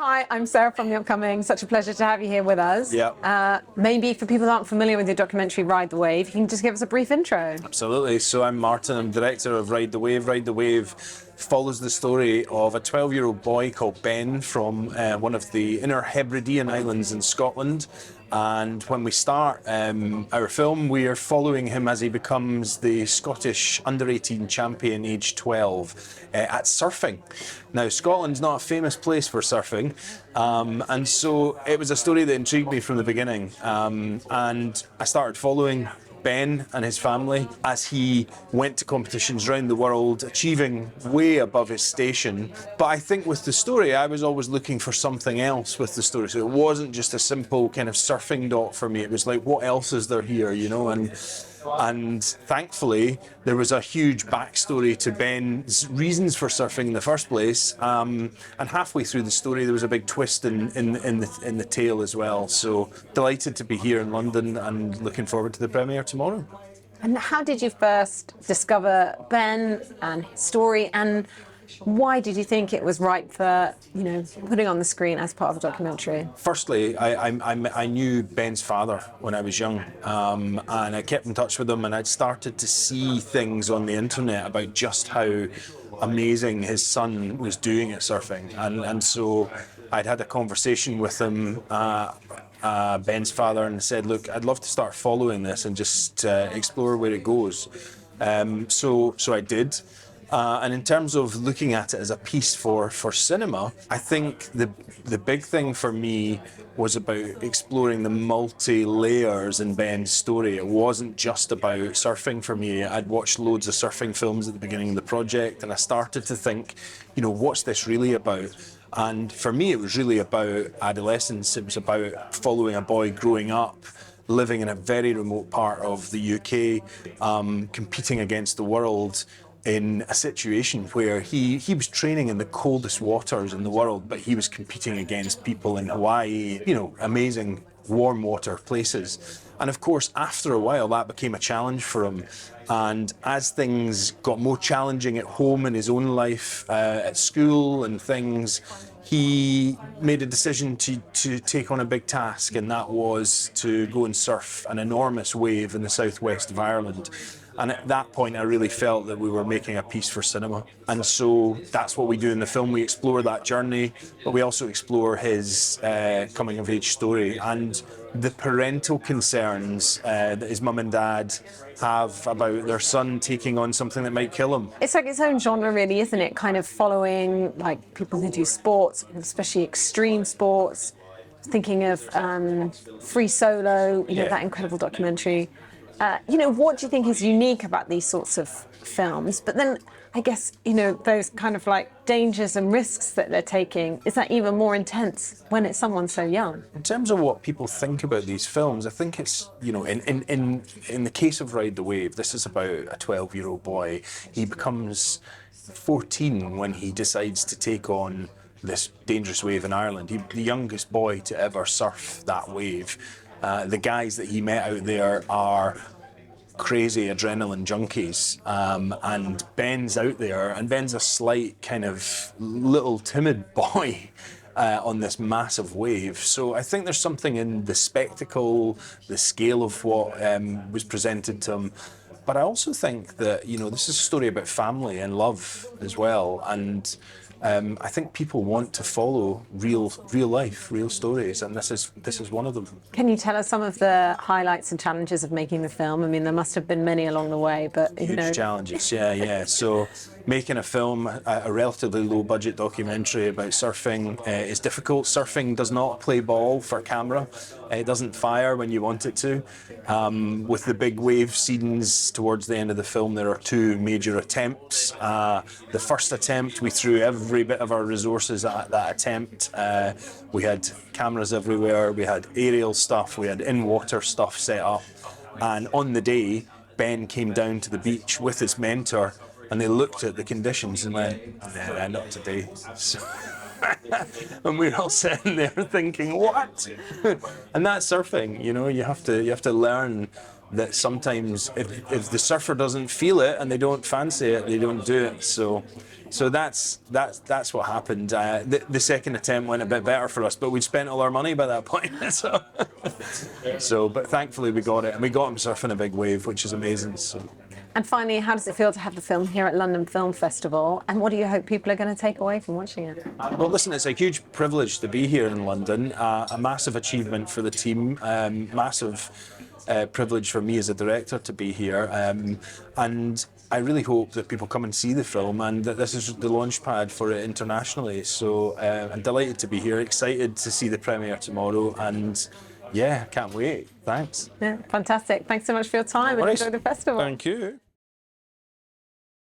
Hi, I'm Sarah from The Upcoming. Such a pleasure to have you here with us. Yeah. Maybe for people who aren't familiar with your documentary Ride the Wave, you can just give us a brief intro. Absolutely. So I'm Martyn, I'm director of Ride the Wave. Ride the Wave follows the story of a 12-year-old boy called Ben from one of the Inner Hebridean Islands in Scotland. And when we start our film, we are following him as he becomes the Scottish under-18 champion, aged 12, at surfing. Now, Scotland's not a famous place for surfing, and so it was a story that intrigued me from the beginning. And I started following Ben and his family as he went to competitions around the world, achieving way above his station. But I think with the story, I was always looking for something else with the story. So it wasn't just a simple kind of surfing doc for me. It was like, what else is there here, you know? And thankfully, there was a huge backstory to Ben's reasons for surfing in the first place. And halfway through the story, there was a big twist in the tale as well. So delighted to be here in London and looking forward to the premiere tomorrow. And how did you first discover Ben and his story, and why did you think it was right for, putting on the screen as part of a documentary? Firstly, I knew Ben's father when I was young, and I kept in touch with him, and I'd started to see things on the internet about just how amazing his son was doing at surfing, and so I'd had a conversation with him, Ben's father, and said, look, I'd love to start following this and just explore where it goes. So I did. And in terms of looking at it as a piece for cinema, I think the big thing for me was about exploring the multi-layers in Ben's story. It wasn't just about surfing for me. I'd watched loads of surfing films at the beginning of the project, and I started to think, what's this really about? And for me, it was really about adolescence. It was about following a boy growing up, living in a very remote part of the UK, competing against the world in a situation where he was training in the coldest waters in the world, but he was competing against people in Hawaii, amazing warm water places. And of course, after a while, that became a challenge for him. And as things got more challenging at home in his own life, at school and things, he made a decision to take on a big task, and that was to go and surf an enormous wave in the southwest of Ireland. And at that point, I really felt that we were making a piece for cinema. And so that's what we do in the film. We explore that journey, but we also explore his coming-of-age story and the parental concerns that his mum and dad have about their son taking on something that might kill him. It's like its own genre, really, isn't it? Kind of following like people who do sports, especially extreme sports. Thinking of Free Solo, that incredible documentary. What do you think is unique about these sorts of films? But then I guess, those kind of like dangers and risks that they're taking, is that even more intense when it's someone so young? In terms of what people think about these films, I think it's, in the case of Ride the Wave, this is about a 12-year-old boy. He becomes 14 when he decides to take on this dangerous wave in Ireland. He's the youngest boy to ever surf that wave. The guys that he met out there are crazy adrenaline junkies, and Ben's out there, and Ben's a slight kind of little timid boy on this massive wave. So I think there's something in the spectacle, the scale of what was presented to him. But I also think that, this is a story about family and love as well. And I think people want to follow real life, real stories, and this is one of them. Can you tell us some of the highlights and challenges of making the film? I mean, there must have been many along the way, but Huge challenges, yeah. So making a film, a relatively low-budget documentary about surfing is difficult. Surfing does not play ball for camera. It doesn't fire when you want it to. With the big wave scenes towards the end of the film, there are two major attempts. The first attempt, we threw every bit of our resources at that attempt. We had cameras everywhere, we had aerial stuff, we had in-water stuff set up. And on the day, Ben came down to the beach with his mentor, and they looked at the conditions and went, nah, not today. So and we were all sitting there thinking, what? And that's surfing, you have to learn that sometimes if the surfer doesn't feel it and they don't fancy it, they don't do it. So that's what happened. The second attempt went a bit better for us, but we'd spent all our money by that point. But thankfully we got it, and we got him surfing a big wave, which is amazing. So. And finally, how does it feel to have the film here at London Film Festival? And what do you hope people are going to take away from watching it? Well, listen, it's a huge privilege to be here in London, a massive achievement for the team, massive privilege for me as a director to be here. And I really hope that people come and see the film, and that this is the launch pad for it internationally. So I'm delighted to be here, excited to see the premiere tomorrow, and yeah, can't wait. Thanks. Yeah, fantastic. Thanks so much for your time and enjoy the festival. Thank you.